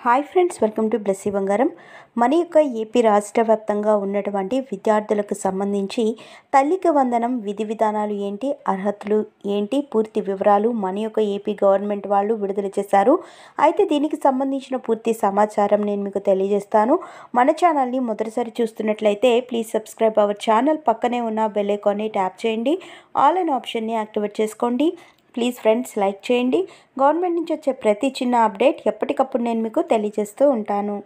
Hi friends, welcome to Blessy బంగారం. మన యొక్క ఏపీ రాష్ట్ర వ్యాప్తంగా ఉన్నటువంటి విద్యార్థులకు సంబంధించి తల్లికి వందనం విధి విధానాలు ఏంటి, అర్హతలు ఏంటి, పూర్తి వివరాలు మన యొక్క ఏపీ గవర్నమెంట్ వాళ్ళు విడుదల చేశారు. అయితే దీనికి సంబంధించిన పూర్తి సమాచారం నేను మీకు తెలియజేస్తాను. మన ఛానల్ని మొదటిసారి చూస్తున్నట్లయితే ప్లీజ్ సబ్స్క్రైబ్ అవర్ ఛానల్. పక్కనే ఉన్న బెల్ ఐకాన్ని ట్యాప్ చేయండి. ఆల్ అనే ఆప్షన్ని యాక్టివేట్ చేసుకోండి. ప్లీజ్ ఫ్రెండ్స్ లైక్ చేయండి. గవర్నమెంట్ నుంచి వచ్చే ప్రతి చిన్న అప్డేట్ ఎప్పటికప్పుడు నేను మీకు తెలియజేస్తూ ఉంటాను.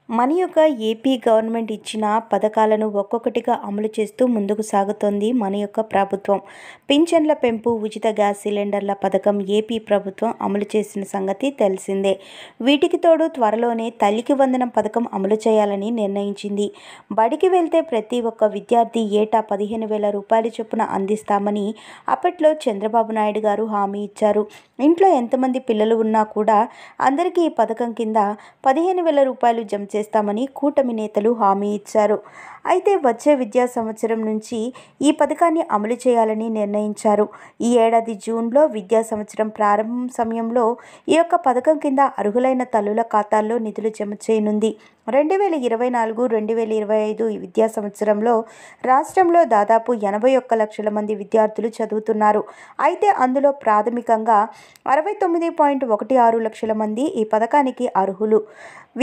మన యొక్క ఏపీ గవర్నమెంట్ ఇచ్చిన పథకాలను ఒక్కొక్కటిగా అమలు చేస్తూ ముందుకు సాగుతోంది మన యొక్క ప్రభుత్వం. పింఛన్ల పెంపు, ఉచిత గ్యాస్ సిలిండర్ల పథకం ఏపీ ప్రభుత్వం అమలు చేసిన సంగతి తెలిసిందే. వీటికి తోడు త్వరలోనే తల్లికి వందనం పథకం అమలు చేయాలని నిర్ణయించింది. బడికి వెళ్తే ప్రతి ఒక్క విద్యార్థి ఏటా 15,000 రూపాయల చొప్పున అందిస్తామని అప్పట్లో చంద్రబాబు నాయుడు గారు హామీ ఇచ్చారు. ఇంట్లో ఎంతమంది పిల్లలు ఉన్నా కూడా అందరికీ ఈ పథకం కింద 15,000 రూపాయలు జమ చేస్తామని కూటమి నేతలు హామీ ఇచ్చారు. అయితే వచ్చే విద్యా సంవత్సరం నుంచి ఈ పథకాన్ని అమలు చేయాలని నిర్ణయించారు. ఈ ఏడాది జూన్లో విద్యా సంవత్సరం ప్రారంభం సమయంలో ఈ యొక్క పథకం కింద అర్హులైన తల్లుల ఖాతాల్లో నిధులు జమ చేయనుంది. 2024-2025 విద్యా సంవత్సరంలో రాష్ట్రంలో దాదాపు 81 లక్షల మంది విద్యార్థులు చదువుతున్నారు. అయితే అందులో ప్రాథమికంగా 69.16 లక్షల మంది ఈ పథకానికి అర్హులు.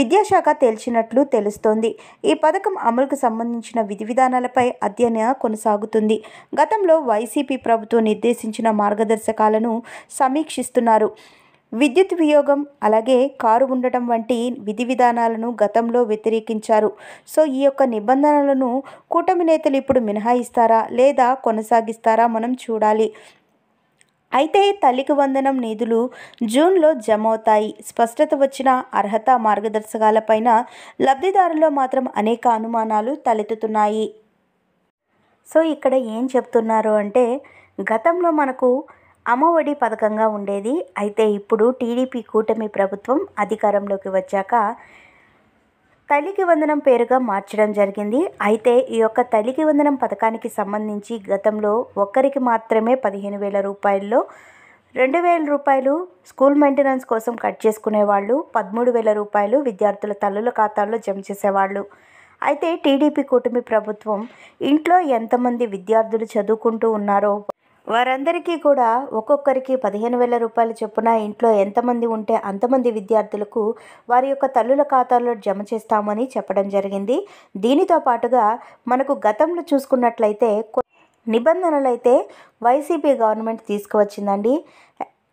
విద్యాశాఖ తేల్చినట్లు తెలుస్తోంది. ఈ పథకం అమలుకు సంబంధించిన విధి విధానాలపై అధ్యయనం కొనసాగుతుంది. గతంలో వైసీపీ ప్రభుత్వం నిర్దేశించిన మార్గదర్శకాలను సమీక్షిస్తున్నారు. విద్యుత్ వినియోగం, అలాగే కారు ఉండటం వంటి విధి విధానాలను గతంలో వ్యతిరేకించారు. సో ఈ యొక్క నిబంధనలను కూటమి నేతలు ఇప్పుడు మినహాయిస్తారా లేదా కొనసాగిస్తారా మనం చూడాలి. అయితే తల్లికి వందనం నిధులు జూన్లో జమ అవుతాయి. స్పష్టత వచ్చిన అర్హత మార్గదర్శకాలపైన లబ్ధిదారుల్లో మాత్రం అనేక అనుమానాలు తలెత్తుతున్నాయి. సో ఇక్కడ ఏం చెప్తున్నారు అంటే, గతంలో మనకు అమ్మఒడి పథకంగా ఉండేది. అయితే ఇప్పుడు టీడీపీ కూటమి ప్రభుత్వం అధికారంలోకి వచ్చాక తల్లికి వందనం పేరుగా మార్చడం జరిగింది. అయితే ఈ యొక్క తల్లికి వందనం పథకానికి సంబంధించి గతంలో ఒక్కరికి మాత్రమే 15,000 రూపాయల్లో 2,000 రూపాయలు స్కూల్ మెయింటెనెన్స్ కోసం కట్ చేసుకునేవాళ్ళు, 13,000 రూపాయలు విద్యార్థుల తల్లుల ఖాతాల్లో జమ చేసేవాళ్ళు. అయితే టీడీపీ కూటమి ప్రభుత్వం ఇంట్లో ఎంతమంది విద్యార్థులు చదువుకుంటూ ఉన్నారో వారందరికీ కూడా ఒక్కొక్కరికి 15,000 రూపాయల చొప్పున ఇంట్లో ఎంతమంది ఉంటే అంతమంది విద్యార్థులకు వారి యొక్క తల్లుల ఖాతాల్లో జమ చేస్తామని చెప్పడం జరిగింది. దీనితో పాటుగా మనకు గతంలో చూసుకున్నట్లయితే నిబంధనలు అయితే వైసీపీ గవర్నమెంట్ తీసుకువచ్చిందండి.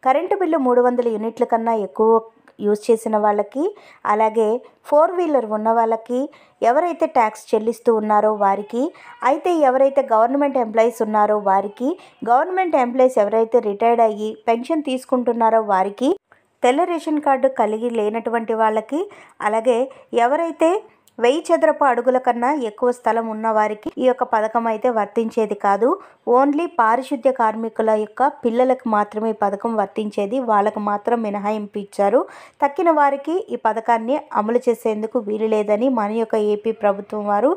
కరెంటు బిల్లు 300 యూనిట్ల కన్నా ఎక్కువ యూజ్ చేసిన వాళ్ళకి, అలాగే 4 వీలర్ ఉన్న వాళ్ళకి, ఎవరైతే ట్యాక్స్ చెల్లిస్తూ ఉన్నారో వారికి, అయితే ఎవరైతే గవర్నమెంట్ ఎంప్లాయీస్ ఉన్నారో వారికి, గవర్నమెంట్ ఎంప్లాయీస్ ఎవరైతే రిటైర్డ్ అయ్యి పెన్షన్ తీసుకుంటున్నారో వారికి, తెల్ల రేషన్ కార్డు కలిగి లేనటువంటి వాళ్ళకి, అలాగే ఎవరైతే 1000 చదరపు అడుగుల కన్నా ఎక్కువ స్థలం ఉన్న వారికి ఈ యొక్క పథకం అయితే వర్తించేది కాదు. ఓన్లీ పారిశుద్ధ్య కార్మికుల యొక్క పిల్లలకు మాత్రమే ఈ పథకం వర్తించేది. వాళ్ళకు మాత్రం మినహాయింపు ఇచ్చారు. తక్కిన వారికి ఈ పథకాన్ని అమలు చేసేందుకు వీలు లేదని మన యొక్క ఏపీ ప్రభుత్వం వారు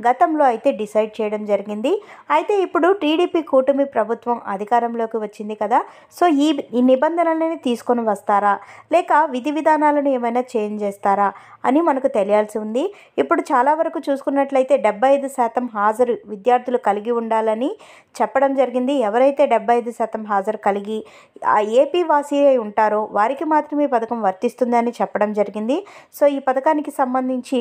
గతంలో అయితే డిసైడ్ చేయడం జరిగింది. అయితే ఇప్పుడు టీడీపీ కూటమి ప్రభుత్వం అధికారంలోకి వచ్చింది కదా, సో ఈ నిబంధనలని తీసుకొని వస్తారా లేక విధి విధానాలను ఏమైనా చేంజ్ చేస్తారా అని మనకు తెలియాల్సి ఉంది. ఇప్పుడు చాలా వరకు చూసుకున్నట్లయితే 75% హాజరు విద్యార్థులు కలిగి ఉండాలని చెప్పడం జరిగింది. ఎవరైతే 75% హాజరు కలిగి ఆ ఏపీ వాసీ ఉంటారో వారికి మాత్రమే ఈ పథకం వర్తిస్తుందని చెప్పడం జరిగింది. సో ఈ పథకానికి సంబంధించి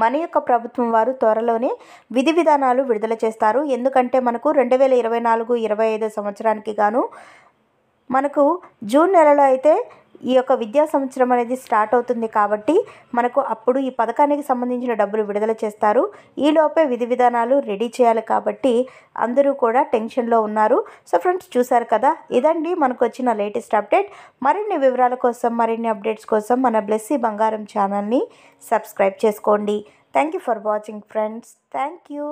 మన యొక్క ప్రభుత్వం వారు త్వరలోనే విధి విధానాలు విడుదల చేస్తారు. ఎందుకంటే మనకు 2024-25 సంవత్సరానికి గాను మనకు జూన్ నెలలో అయితే ఈ యొక్క విద్యా సంవత్సరం అనేది స్టార్ట్ అవుతుంది. కాబట్టి మనకు అప్పుడు ఈ పథకానికి సంబంధించిన డబ్బులు విడుదల చేస్తారు. ఈలోపే విధి విధానాలు రెడీ చేయాలి కాబట్టి అందరూ కూడా టెన్షన్లో ఉన్నారు. సో ఫ్రెండ్స్, చూసారు కదా, ఇదండి మనకు వచ్చిన లేటెస్ట్ అప్డేట్. మరిన్ని వివరాల కోసం, మరిన్ని అప్డేట్స్ కోసం మన బ్లెస్సీ బంగారం ఛానల్ని సబ్స్క్రైబ్ చేసుకోండి. Thank you for watching friends. Thank you.